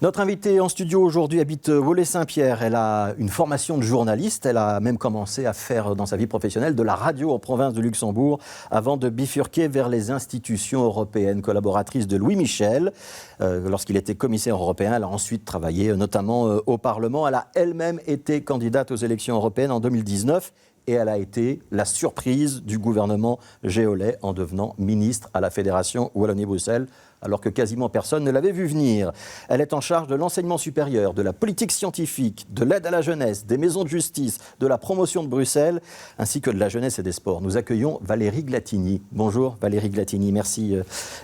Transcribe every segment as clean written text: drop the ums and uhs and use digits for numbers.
Notre invitée en studio aujourd'hui habite Woluwe-Saint-Pierre. Elle a une formation de journaliste. Elle a même commencé à faire dans sa vie professionnelle de la radio en province de Luxembourg avant de bifurquer vers les institutions européennes. Collaboratrice de Louis Michel, lorsqu'il était commissaire européen, elle a ensuite travaillé notamment au Parlement. Elle a elle-même été candidate aux élections européennes en 2019. Et elle a été la surprise du gouvernement Géolet en devenant ministre à la Fédération Wallonie-Bruxelles, alors que quasiment personne ne l'avait vu venir. Elle est en charge de l'enseignement supérieur, de la politique scientifique, de l'aide à la jeunesse, des maisons de justice, de la promotion de Bruxelles, ainsi que de la jeunesse et des sports. Nous accueillons Valérie Glatigny. Bonjour Valérie Glatigny, merci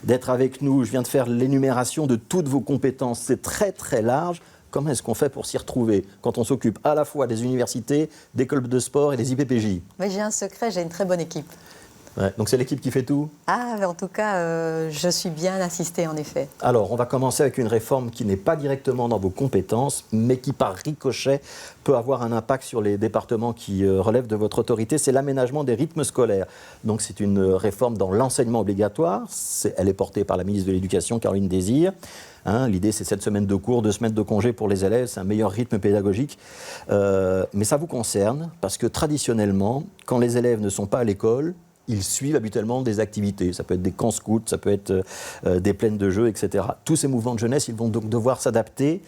d'être avec nous. Je viens de faire l'énumération de toutes vos compétences. C'est très très large. Comment est-ce qu'on fait pour s'y retrouver quand on s'occupe à la fois des universités, des clubs de sport et des IPPJ? Mais j'ai un secret, j'ai une très bonne équipe. Ouais, donc c'est l'équipe qui fait tout? Mais en tout cas, je suis bien assistée en effet. Alors, on va commencer avec une réforme qui n'est pas directement dans vos compétences, mais qui par ricochet peut avoir un impact sur les départements qui relèvent de votre autorité. C'est l'aménagement des rythmes scolaires. Donc c'est une réforme dans l'enseignement obligatoire. Elle est portée par la ministre de l'Éducation, Caroline Désir. L'idée, c'est 7 semaines de cours, 2 semaines de congé pour les élèves, c'est un meilleur rythme pédagogique. Mais ça vous concerne, parce que traditionnellement, quand les élèves ne sont pas à l'école, ils suivent habituellement des activités. Ça peut être des camps scouts, ça peut être des plaines de jeux, etc. Tous ces mouvements de jeunesse, ils vont donc devoir s'adapter.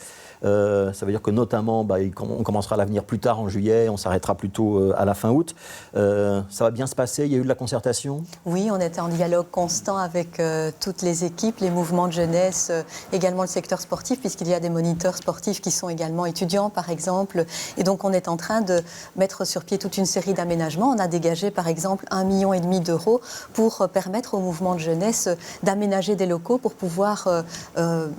Ça veut dire que notamment, on commencera l'avenir plus tard en juillet, on s'arrêtera plutôt à la fin août. Ça va bien se passer? Il y a eu de la concertation? Oui, on était en dialogue constant avec toutes les équipes, les mouvements de jeunesse, également le secteur sportif, puisqu'il y a des moniteurs sportifs qui sont également étudiants, par exemple. Et donc, on est en train de mettre sur pied toute une série d'aménagements. On a dégagé, par exemple, 1,5 million d'euros pour permettre aux mouvements de jeunesse d'aménager des locaux pour pouvoir,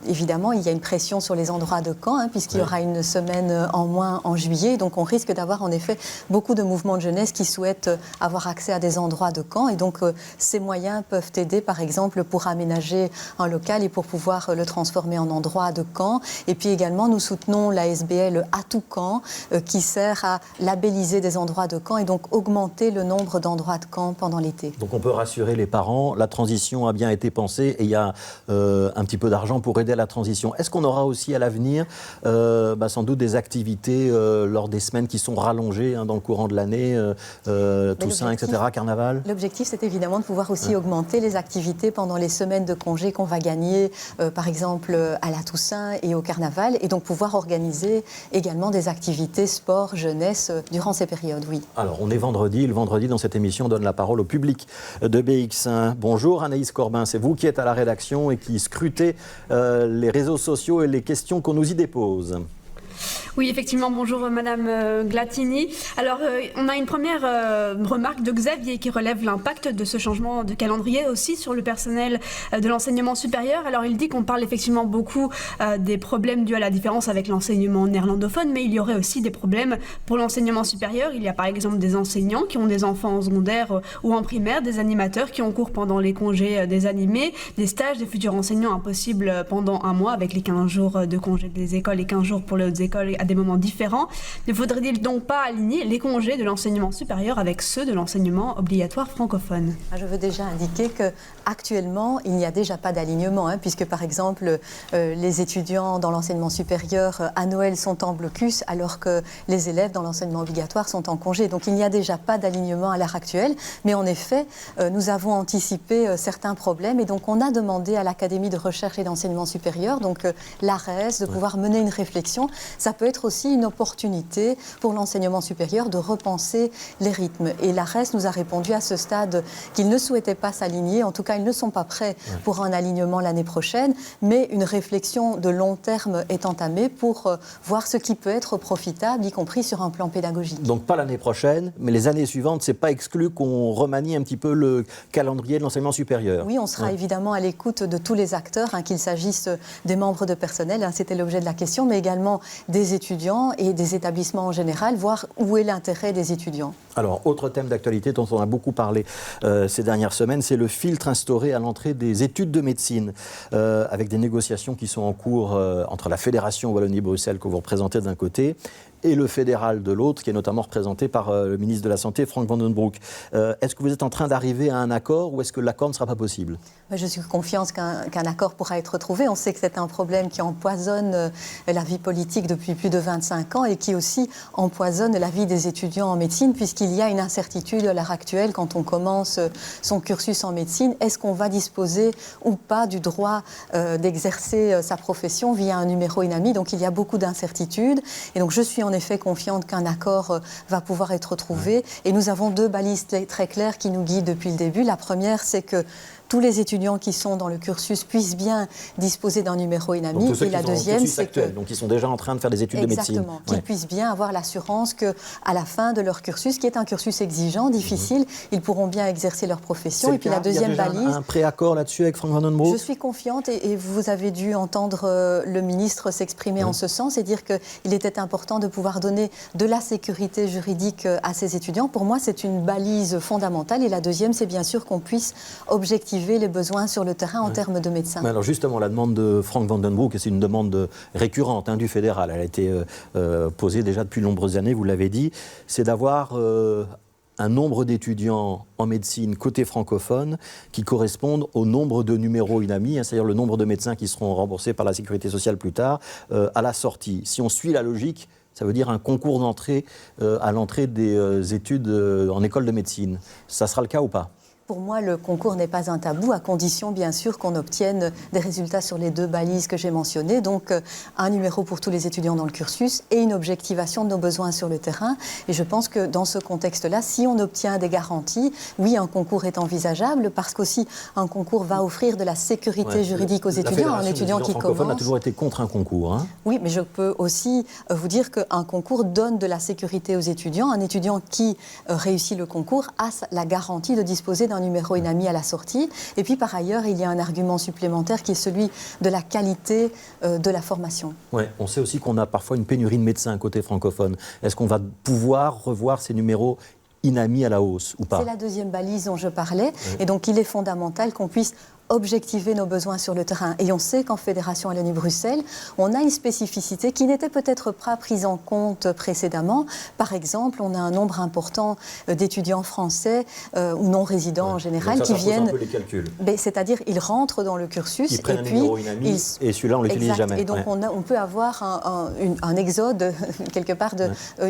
évidemment, il y a une pression sur les endroits de camp, puisqu'il y aura une semaine en moins en juillet. Donc on risque d'avoir en effet beaucoup de mouvements de jeunesse qui souhaitent avoir accès à des endroits de camp. Et donc ces moyens peuvent aider par exemple pour aménager un local et pour pouvoir le transformer en endroit de camp. Et puis également nous soutenons l'ASBL À Tout Camp qui sert à labelliser des endroits de camp et donc augmenter le nombre d'endroits de camp pendant l'été. Donc on peut rassurer les parents, la transition a bien été pensée et il y a un petit peu d'argent pour aider à la transition. Est-ce qu'on aura aussi à l'avenir sans doute des activités lors des semaines qui sont rallongées dans le courant de l'année, Toussaint, etc., Carnaval? L'objectif, c'est évidemment de pouvoir aussi augmenter les activités pendant les semaines de congés qu'on va gagner, par exemple à la Toussaint et au Carnaval, et donc pouvoir organiser également des activités sport, jeunesse durant ces périodes, oui. Alors, on est vendredi. Le vendredi, dans cette émission, on donne la parole au public de BX1. Bonjour Anaïs Corbin, c'est vous qui êtes à la rédaction et qui scrutez les réseaux sociaux et les questions qu'on nous y dépose. Oui, effectivement, bonjour Madame Glatigny. Alors, on a une première remarque de Xavier qui relève l'impact de ce changement de calendrier aussi sur le personnel de l'enseignement supérieur. Alors, il dit qu'on parle effectivement beaucoup des problèmes dus à la différence avec l'enseignement néerlandophone, mais il y aurait aussi des problèmes pour l'enseignement supérieur. Il y a par exemple des enseignants qui ont des enfants en secondaire ou en primaire, des animateurs qui ont cours pendant les congés des animés, des stages des futurs enseignants impossibles pendant un mois avec les 15 jours de congés des écoles et 15 jours pour les autres écoles à des moments différents. Ne faudrait-il donc pas aligner les congés de l'enseignement supérieur avec ceux de l'enseignement obligatoire francophone? Je veux déjà indiquer qu'actuellement, il n'y a déjà pas d'alignement, puisque par exemple, les étudiants dans l'enseignement supérieur à Noël sont en blocus, alors que les élèves dans l'enseignement obligatoire sont en congé. Donc il n'y a déjà pas d'alignement à l'heure actuelle, mais en effet, nous avons anticipé certains problèmes, et donc on a demandé à l'Académie de recherche et d'enseignement supérieur, donc l'ARES, de pouvoir mener une réflexion. Ça peut être aussi une opportunité pour l'enseignement supérieur de repenser les rythmes. Et l'ARES nous a répondu à ce stade qu'ils ne souhaitaient pas s'aligner. En tout cas, ils ne sont pas prêts pour un alignement l'année prochaine, mais une réflexion de long terme est entamée pour voir ce qui peut être profitable, y compris sur un plan pédagogique. Donc pas l'année prochaine, mais les années suivantes, c'est pas exclu qu'on remanie un petit peu le calendrier de l'enseignement supérieur. Oui, on sera évidemment à l'écoute de tous les acteurs, qu'il s'agisse des membres de personnel, c'était l'objet de la question, mais également des étudiants et des établissements en général, voir où est l'intérêt des étudiants. Alors, autre thème d'actualité dont on a beaucoup parlé ces dernières semaines, c'est le filtre instauré à l'entrée des études de médecine, avec des négociations qui sont en cours entre la Fédération Wallonie-Bruxelles que vous représentez d'un côté et le fédéral de l'autre, qui est notamment représenté par le ministre de la Santé, Frank Vandenbroek. Est-ce que vous êtes en train d'arriver à un accord ou est-ce que l'accord ne sera pas possible ? Je suis confiante qu'un accord pourra être trouvé. On sait que c'est un problème qui empoisonne la vie politique depuis plus de 25 ans et qui aussi empoisonne la vie des étudiants en médecine, puisqu'il y a une incertitude à l'heure actuelle quand on commence son cursus en médecine. Est-ce qu'on va disposer ou pas du droit d'exercer sa profession via un numéro INAMI? Donc il y a beaucoup d'incertitudes. Et donc je suis en effet confiante qu'un accord va pouvoir être trouvé. Et nous avons 2 balises très claires qui nous guident depuis le début. La première, c'est que tous les étudiants qui sont dans le cursus puissent bien disposer d'un numéro INAMI. Donc, et la deuxième, c'est que... Donc ils sont déjà en train de faire des études de médecine. Exactement, qu'ils puissent bien avoir l'assurance qu'à la fin de leur cursus, qui est un cursus exigeant, difficile, ils pourront bien exercer leur profession. Et puis la deuxième balise... Il y a un préaccord là-dessus avec Frank Vandenbroek? Je suis confiante et vous avez dû entendre le ministre s'exprimer en ce sens et dire qu'il était important de pouvoir donner de la sécurité juridique à ces étudiants. Pour moi, c'est une balise fondamentale. Et la deuxième, c'est bien sûr qu'on puisse objectiver les besoins sur le terrain en termes de médecins. Mais alors justement, la demande de Frank Vandenbroek, c'est une demande récurrente du fédéral. Elle a été posée déjà depuis de nombreuses années, vous l'avez dit, c'est d'avoir un nombre d'étudiants en médecine côté francophone qui correspondent au nombre de numéros INAMI, c'est-à-dire le nombre de médecins qui seront remboursés par la sécurité sociale plus tard, à la sortie. Si on suit la logique, ça veut dire un concours d'entrée à l'entrée des études en école de médecine. Ça sera le cas ou pas ? Pour moi, le concours n'est pas un tabou, à condition, bien sûr, qu'on obtienne des résultats sur les 2 balises que j'ai mentionnées. Donc, un numéro pour tous les étudiants dans le cursus et une objectivation de nos besoins sur le terrain. Et je pense que dans ce contexte-là, si on obtient des garanties, oui, un concours est envisageable, parce qu'aussi, un concours va offrir de la sécurité juridique aux étudiants. Un étudiant qui commence... a toujours été contre un concours. Oui, mais je peux aussi vous dire qu'un concours donne de la sécurité aux étudiants. Un étudiant qui réussit le concours a la garantie de disposer d'un numéro INAMI à la sortie. Et puis, par ailleurs, il y a un argument supplémentaire qui est celui de la qualité de la formation. Ouais, on sait aussi qu'on a parfois une pénurie de médecins côté francophone. Est-ce qu'on va pouvoir revoir ces numéros INAMI à la hausse ou pas? C'est la deuxième balise dont je parlais. Et donc, il est fondamental qu'on puisse objectiver nos besoins sur le terrain. Et on sait qu'en Fédération Wallonie-Bruxelles, on a une spécificité qui n'était peut-être pas prise en compte précédemment. Par exemple, on a un nombre important d'étudiants français ou non résidents en général donc ça, qui viennent... un peu les calculs. C'est-à-dire, ils rentrent dans le cursus ils prennent et un puis... numéro INAMI et celui-là, on ne l'utilise jamais. Et donc, on peut avoir un exode, quelque part,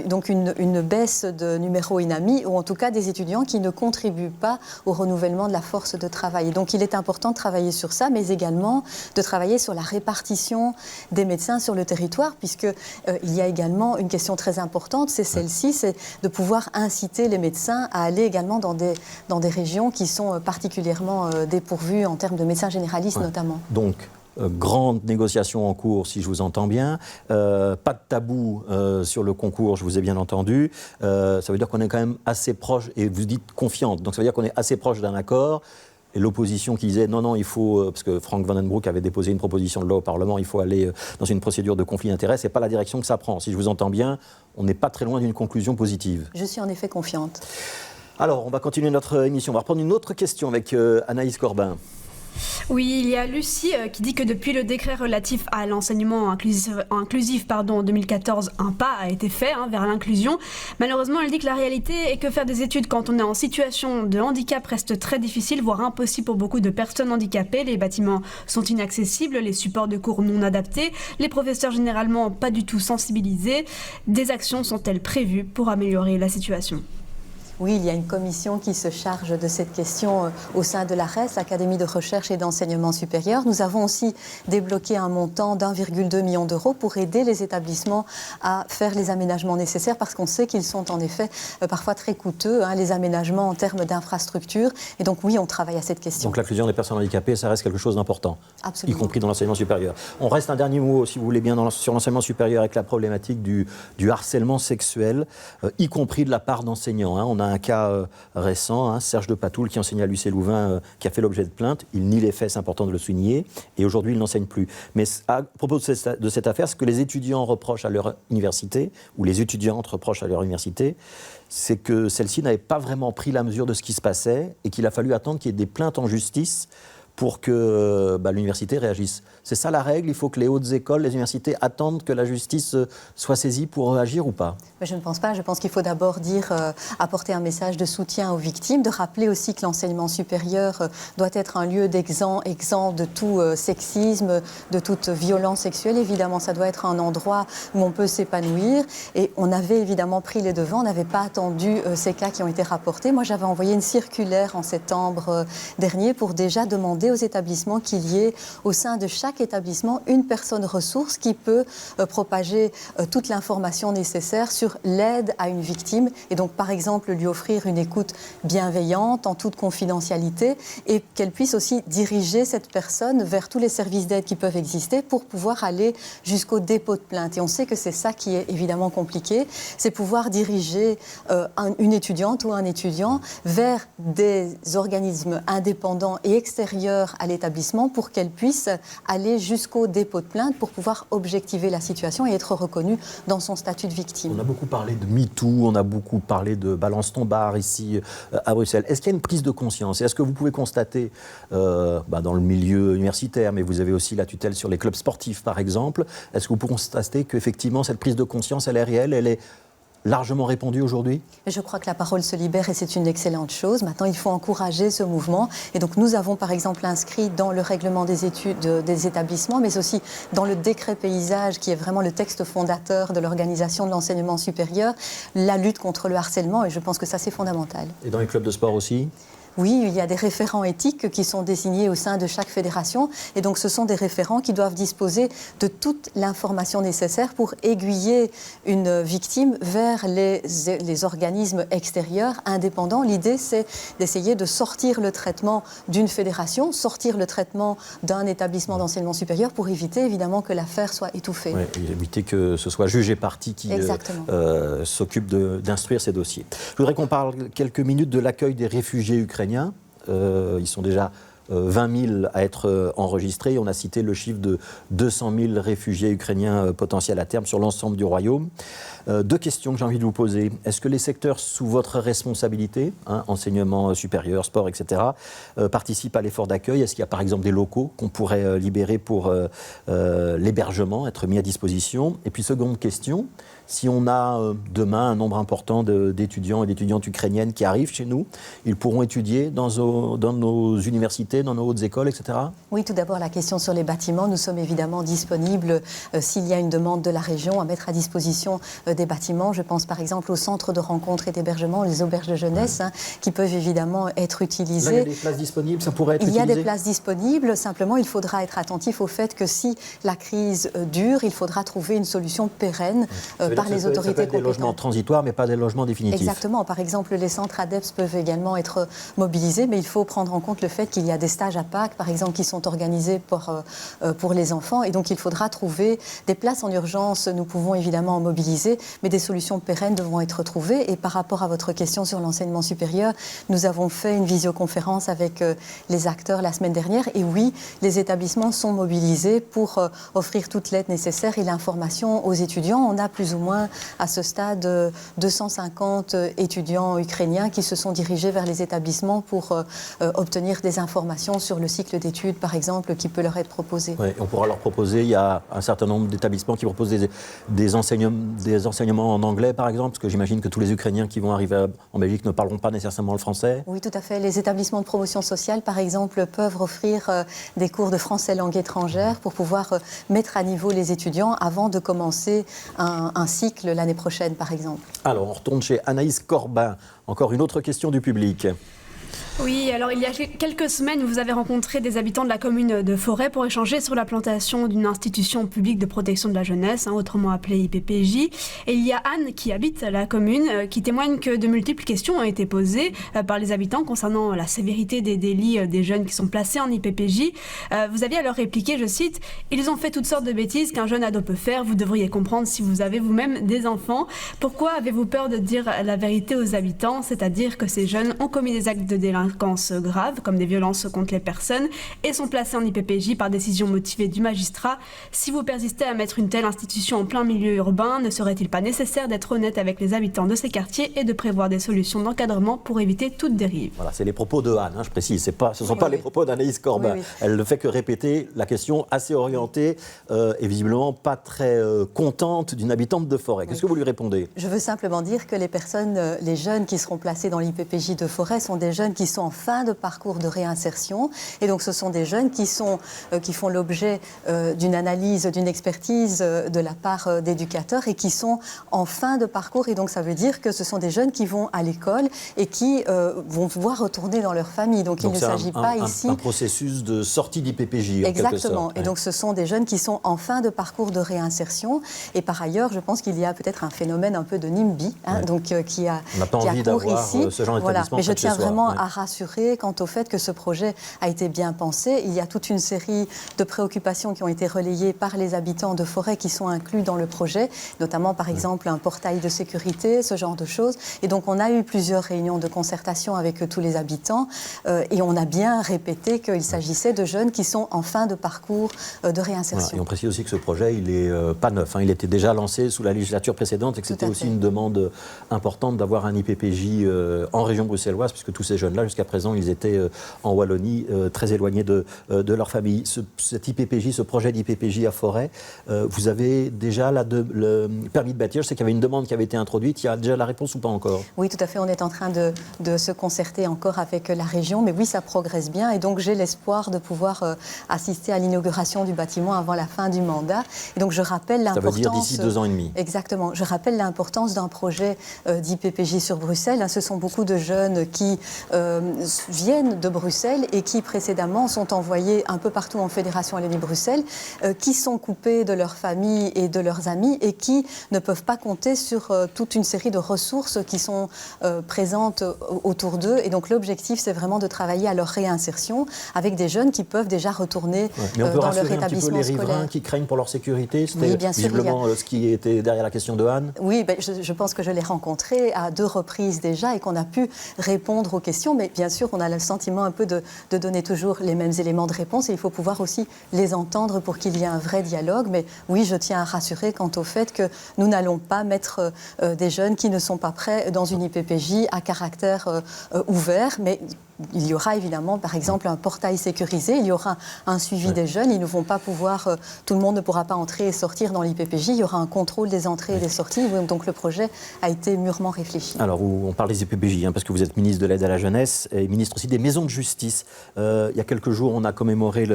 donc une baisse de numéro INAMI, ou en tout cas des étudiants qui ne contribuent pas au renouvellement de la force de travail. Et donc, il est important de travailler sur ça, mais également de travailler sur la répartition des médecins sur le territoire, puisqu'il y a également une question très importante, c'est celle-ci, c'est de pouvoir inciter les médecins à aller également dans des régions qui sont particulièrement dépourvues en termes de médecins généralistes notamment. Donc, grande négociation en cours, si je vous entends bien. Pas de tabou sur le concours, je vous ai bien entendu. Ça veut dire qu'on est quand même assez proche, et vous dites confiante, donc ça veut dire qu'on est assez proche d'un accord. Et l'opposition qui disait non, il faut, parce que Frank Vandenbroek avait déposé une proposition de loi au Parlement, il faut aller dans une procédure de conflit d'intérêts, c'est pas la direction que ça prend. Si je vous entends bien, on n'est pas très loin d'une conclusion positive. Je suis en effet confiante. Alors, on va continuer notre émission. On va reprendre une autre question avec Anaïs Corbin. Oui, il y a Lucie qui dit que depuis le décret relatif à l'enseignement inclusif en 2014, un pas a été fait vers l'inclusion. Malheureusement, elle dit que la réalité est que faire des études quand on est en situation de handicap reste très difficile, voire impossible pour beaucoup de personnes handicapées. Les bâtiments sont inaccessibles, les supports de cours non adaptés, les professeurs généralement pas du tout sensibilisés. Des actions sont-elles prévues pour améliorer la situation ? Oui, il y a une commission qui se charge de cette question au sein de l'ARES, l'Académie de recherche et d'enseignement supérieur. Nous avons aussi débloqué un montant d'1,2 million d'euros pour aider les établissements à faire les aménagements nécessaires, parce qu'on sait qu'ils sont en effet parfois très coûteux, les aménagements en termes d'infrastructures. Et donc oui, on travaille à cette question. Donc l'inclusion des personnes handicapées, ça reste quelque chose d'important, absolument, y compris dans l'enseignement supérieur. On reste un dernier mot, si vous voulez bien, sur l'enseignement supérieur avec la problématique du harcèlement sexuel, y compris de la part d'enseignants. On a un cas récent, Serge de Patoul, qui enseignait à l'UC-Louvain, qui a fait l'objet de plaintes. Il nie les faits, c'est important de le souligner, et aujourd'hui il n'enseigne plus. Mais à propos de cette affaire, ce que les étudiants reprochent à leur université, ou les étudiantes reprochent à leur université, c'est que celle-ci n'avait pas vraiment pris la mesure de ce qui se passait, et qu'il a fallu attendre qu'il y ait des plaintes en justice pour que l'université réagisse. C'est ça la règle? Il faut que les hautes écoles, les universités attendent que la justice soit saisie pour agir ou pas? Mais je ne pense pas. Je pense qu'il faut d'abord apporter un message de soutien aux victimes, de rappeler aussi que l'enseignement supérieur doit être un lieu exempt de tout sexisme, de toute violence sexuelle. Évidemment, ça doit être un endroit où on peut s'épanouir. Et on avait évidemment pris les devants. On n'avait pas attendu ces cas qui ont été rapportés. Moi, j'avais envoyé une circulaire en septembre dernier pour déjà demander aux établissements qu'il y ait au sein de chaque établissement une personne ressource qui peut propager toute l'information nécessaire sur l'aide à une victime et donc par exemple lui offrir une écoute bienveillante en toute confidentialité et qu'elle puisse aussi diriger cette personne vers tous les services d'aide qui peuvent exister pour pouvoir aller jusqu'au dépôt de plainte. Et on sait que c'est ça qui est évidemment compliqué, c'est pouvoir diriger une étudiante ou un étudiant vers des organismes indépendants et extérieurs à l'établissement pour qu'elle puisse aller jusqu'au dépôt de plainte pour pouvoir objectiver la situation et être reconnue dans son statut de victime. On a beaucoup parlé de MeToo, on a beaucoup parlé de Balance ton bar ici à Bruxelles. Est-ce qu'il y a une prise de conscience? Est-ce que vous pouvez constater dans le milieu universitaire, mais vous avez aussi la tutelle sur les clubs sportifs par exemple, est-ce que vous pouvez constater qu'effectivement cette prise de conscience elle est réelle, elle est largement répandue aujourd'hui? Je crois que la parole se libère et c'est une excellente chose. Maintenant, il faut encourager ce mouvement. Et donc, nous avons par exemple inscrit dans le règlement des études des établissements, mais aussi dans le décret paysage, qui est vraiment le texte fondateur de l'organisation de l'enseignement supérieur, la lutte contre le harcèlement. Et je pense que ça, c'est fondamental. Et dans les clubs de sport aussi? Oui, il y a des référents éthiques qui sont désignés au sein de chaque fédération. Et donc, ce sont des référents qui doivent disposer de toute l'information nécessaire pour aiguiller une victime vers les organismes extérieurs, indépendants. L'idée, c'est d'essayer de sortir le traitement d'une fédération, sortir le traitement d'un établissement d'enseignement supérieur pour éviter, évidemment, que l'affaire soit étouffée. Oui, et éviter que ce soit juge et partie qui s'occupe d'instruire ces dossiers. Je voudrais qu'on parle quelques minutes de l'accueil des réfugiés ukrainiens. Ils sont déjà 20 000 à être enregistrés. On a cité le chiffre de 200 000 réfugiés ukrainiens potentiels à terme sur l'ensemble du royaume. Deux questions que j'ai envie de vous poser. Est-ce que les secteurs sous votre responsabilité, enseignement supérieur, sport, etc., participent à l'effort d'accueil? Est-ce qu'il y a par exemple des locaux qu'on pourrait libérer pour l'hébergement, être mis à disposition? Et puis seconde question, si on a demain un nombre important d'étudiants et d'étudiantes ukrainiennes qui arrivent chez nous, ils pourront étudier dans nos universités, dans nos hautes écoles, etc. Oui, tout d'abord la question sur les bâtiments. Nous sommes évidemment disponibles s'il y a une demande de la région à mettre à disposition des bâtiments. Je pense par exemple aux centres de rencontre et d'hébergement, les auberges de jeunesse, qui peuvent évidemment être utilisées. Là, il y a des places disponibles, ça pourrait être utilisé? Il y a des places disponibles, simplement il faudra être attentif au fait que si la crise dure, il faudra trouver une solution pérenne par les autorités compétentes. Des logements transitoires, mais pas des logements définitifs. Exactement. Par exemple, les centres ADEPS peuvent également être mobilisés, mais il faut prendre en compte le fait qu'il y a des stages à Pâques, par exemple, qui sont organisés pour les enfants. Et donc, il faudra trouver des places en urgence. Nous pouvons évidemment en mobiliser, mais des solutions pérennes devront être trouvées. Et par rapport à votre question sur l'enseignement supérieur, nous avons fait une visioconférence avec les acteurs la semaine dernière. Et oui, les établissements sont mobilisés pour offrir toute l'aide nécessaire et l'information aux étudiants. On a plus ou moins, à ce stade, 250 étudiants ukrainiens qui se sont dirigés vers les établissements pour obtenir des informations sur le cycle d'études, par exemple, qui peut leur être proposé. Oui, on pourra leur proposer, il y a un certain nombre d'établissements qui proposent des enseignements en anglais, par exemple, parce que j'imagine que tous les Ukrainiens qui vont arriver en Belgique ne parleront pas nécessairement le français. Oui, tout à fait. Les établissements de promotion sociale, par exemple, peuvent offrir des cours de français langue étrangère pour pouvoir mettre à niveau les étudiants avant de commencer un cycle l'année prochaine, par exemple. Alors, on retourne chez Anaïs Corbin. Encore une autre question du public. Oui, alors il y a quelques semaines, vous avez rencontré des habitants de la commune de Forêt pour échanger sur la plantation d'une institution publique de protection de la jeunesse, autrement appelée IPPJ. Et il y a Anne qui habite la commune, qui témoigne que de multiples questions ont été posées par les habitants concernant la sévérité des délits des jeunes qui sont placés en IPPJ. Vous aviez alors répliqué, je cite, « Ils ont fait toutes sortes de bêtises qu'un jeune ado peut faire, vous devriez comprendre si vous avez vous-même des enfants. Pourquoi avez-vous peur de dire la vérité aux habitants, c'est-à-dire que ces jeunes ont commis des actes de délinquance délinquance grave, comme des violences contre les personnes, et sont placés en IPPJ par décision motivée du magistrat. Si vous persistez à mettre une telle institution en plein milieu urbain, ne serait-il pas nécessaire d'être honnête avec les habitants de ces quartiers et de prévoir des solutions d'encadrement pour éviter toute dérive? Voilà, c'est les propos de Anne, je précise, ce ne sont pas les propos d'Anaïs Corbin. Elle ne fait que répéter la question assez orientée et visiblement pas très contente d'une habitante de Forêt. Qu'est-ce que vous lui répondez? Je veux simplement dire que les jeunes qui seront placés dans l'IPPJ de Forêt sont des jeunes qui sont en fin de parcours de réinsertion. Et donc ce sont des jeunes qui font l'objet d'une analyse, d'une expertise de la part d'éducateurs et qui sont en fin de parcours. Et donc ça veut dire que ce sont des jeunes qui vont à l'école et qui vont pouvoir retourner dans leur famille. Donc il ne s'agit pas ici... un processus de sortie d'IPPJ, en quelque sorte. Exactement. Et donc ce sont des jeunes qui sont en fin de parcours de réinsertion. Et par ailleurs, je pense qu'il y a peut-être un phénomène un peu de NIMBY, donc qui a on n'a pas envie d'avoir ce genre d'établissement. Mais je tiens vraiment à rassurer quant au fait que ce projet a été bien pensé. Il y a toute une série de préoccupations qui ont été relayées par les habitants de Forêt qui sont inclus dans le projet, notamment par exemple un portail de sécurité, ce genre de choses. Et donc on a eu plusieurs réunions de concertation avec tous les habitants et on a bien répété qu'il s'agissait de jeunes qui sont en fin de parcours de réinsertion. Voilà. Et on précise aussi que ce projet, il n'est pas neuf. Il était déjà lancé sous la législature précédente et que c'était aussi une demande importante d'avoir un IPPJ en région bruxelloise, puisque tous ces jeunes-là, jusqu'à présent, ils étaient en Wallonie, très éloignés de leur famille. Cet IPPJ, ce projet d'IPPJ à Forêt, vous avez déjà le permis de bâtir. Je sais qu'il y avait une demande qui avait été introduite. Il y a déjà la réponse ou pas encore? Oui, tout à fait. On est en train de se concerter encore avec la région. Mais oui, ça progresse bien. Et donc, j'ai l'espoir de pouvoir assister à l'inauguration du bâtiment avant la fin du mandat. Et donc, je rappelle l'importance... Ça veut dire d'ici 2 ans et demi. Exactement. Je rappelle l'importance d'un projet d'IPPJ sur Bruxelles. Ce sont beaucoup de jeunes qui viennent de Bruxelles et qui, précédemment, sont envoyés un peu partout en Fédération Wallonie-Bruxelles, qui sont coupés de leur famille et de leurs amis et qui ne peuvent pas compter sur toute une série de ressources qui sont présentes autour d'eux. Et donc, l'objectif, c'est vraiment de travailler à leur réinsertion avec des jeunes qui peuvent déjà retourner Mais on peut dans leur rassurer établissement un petit peu les riverains scolaire. qui craignent pour leur sécurité. C'était Oui, bien sûr, visiblement ce qui était derrière la question de Anne. Oui, je pense que je l'ai rencontré à 2 reprises déjà et qu'on a pu répondre aux questions. Mais bien sûr, on a le sentiment un peu de donner toujours les mêmes éléments de réponse et il faut pouvoir aussi les entendre pour qu'il y ait un vrai dialogue. Mais oui, je tiens à rassurer quant au fait que nous n'allons pas mettre des jeunes qui ne sont pas prêts dans une IPPJ à caractère ouvert. Mais il y aura évidemment, par exemple, un portail sécurisé, il y aura un suivi des jeunes, ils ne vont pas pouvoir, tout le monde ne pourra pas entrer et sortir dans l'IPPJ, il y aura un contrôle des entrées et des sorties, donc le projet a été mûrement réfléchi. Alors, on parle des IPPJ, parce que vous êtes ministre de l'aide à la jeunesse et ministre aussi des maisons de justice. Il y a quelques jours, on a commémoré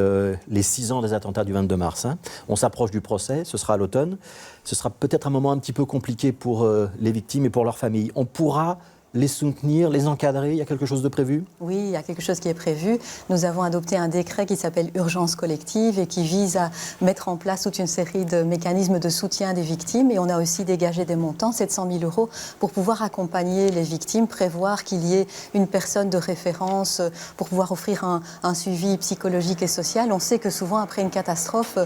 les 6 ans des attentats du 22 mars. On s'approche du procès, ce sera à l'automne. Ce sera peut-être un moment un petit peu compliqué pour les victimes et pour leurs familles. On pourra les soutenir, les encadrer? Il y a quelque chose de prévu? Oui, il y a quelque chose qui est prévu. Nous avons adopté un décret qui s'appelle Urgence collective et qui vise à mettre en place toute une série de mécanismes de soutien des victimes. Et on a aussi dégagé des montants, 700 000 €, pour pouvoir accompagner les victimes, prévoir qu'il y ait une personne de référence pour pouvoir offrir un suivi psychologique et social. On sait que souvent, après une catastrophe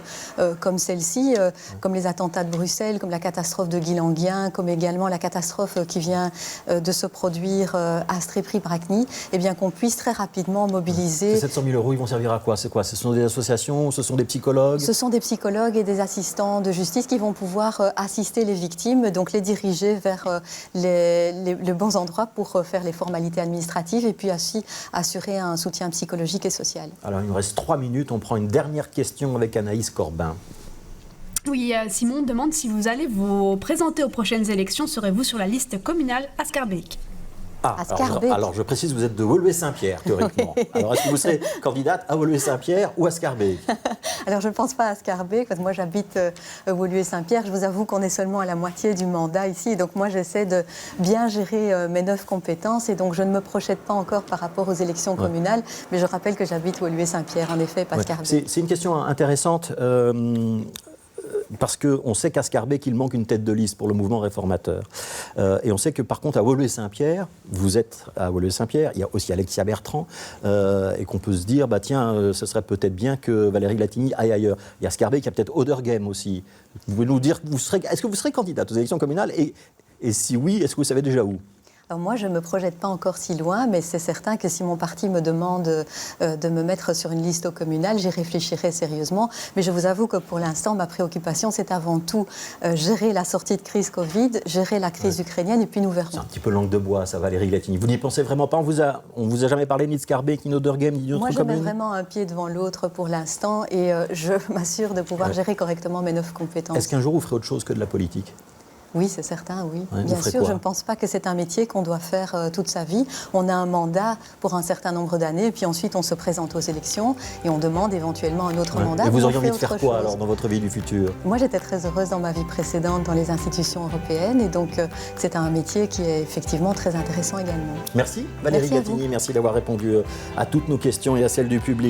comme celle-ci, comme les attentats de Bruxelles, comme la catastrophe de Guilanguien, comme également la catastrophe qui vient de se produire à Strépry-Bracny, eh bien qu'on puisse très rapidement mobiliser... Ces 700 000 €, ils vont servir à quoi? C'est quoi? Ce sont des associations? Ce sont des psychologues? Ce sont des psychologues et des assistants de justice qui vont pouvoir assister les victimes, donc les diriger vers les bons endroits pour faire les formalités administratives et puis aussi assurer un soutien psychologique et social. Alors, il nous reste 3 minutes. On prend une dernière question avec Anaïs Corbin. Oui, Simon demande si vous allez vous présenter aux prochaines élections. Serez-vous sur la liste communale à Scarbeck? Alors, je précise, vous êtes de Woluwe-Saint-Pierre, théoriquement. Alors, est-ce que vous serez candidate à Woluwe-Saint-Pierre ou à Scarbeck? Alors, je ne pense pas à Scarbeck, parce que moi, j'habite Woluwe-Saint-Pierre. Je vous avoue qu'on est seulement à la moitié du mandat ici. Donc, moi, j'essaie de bien gérer mes 9 compétences. Et donc, je ne me projette pas encore par rapport aux élections communales. Mais je rappelle que j'habite Woluwe-Saint-Pierre, en effet, pas Scarbeck. C'est une question intéressante. Parce qu'on sait qu'à Scarbeck, il manque une tête de liste pour le mouvement réformateur. Et on sait que, par contre, à Woluwe-Saint-Pierre, vous êtes à Woluwe-Saint-Pierre, il y a aussi Alexia Bertrand, et qu'on peut se dire, ce serait peut-être bien que Valérie Glatini aille ailleurs. Il y a Scarbeck, il y a peut-être Oderghem aussi. Vous pouvez nous dire, est-ce que vous serez candidate aux élections communales et si oui, est-ce que vous savez déjà où? Moi, je ne me projette pas encore si loin, mais c'est certain que si mon parti me demande de me mettre sur une liste au communal, j'y réfléchirai sérieusement. Mais je vous avoue que pour l'instant, ma préoccupation, c'est avant tout gérer la sortie de crise Covid, gérer la crise ukrainienne, et puis nous verrons. C'est un petit peu langue de bois, ça, Valérie Glatini. Vous n'y pensez vraiment pas? On vous a jamais parlé ni de Scarbeck, ni d'Oderghem, ni d'autres communes? Moi, je mets vraiment un pied devant l'autre pour l'instant, et je m'assure de pouvoir gérer correctement mes 9 compétences. Est-ce qu'un jour, vous ferez autre chose que de la politique? Oui, c'est certain, oui. Ouais, bien sûr, je ne pense pas que c'est un métier qu'on doit faire toute sa vie. On a un mandat pour un certain nombre d'années, et puis ensuite on se présente aux élections et on demande éventuellement un autre mandat. Et vous auriez envie de faire quoi alors dans votre vie du futur? Moi, j'étais très heureuse dans ma vie précédente dans les institutions européennes, et donc c'est un métier qui est effectivement très intéressant également. Merci Valérie Glatini, merci d'avoir répondu à toutes nos questions et à celles du public.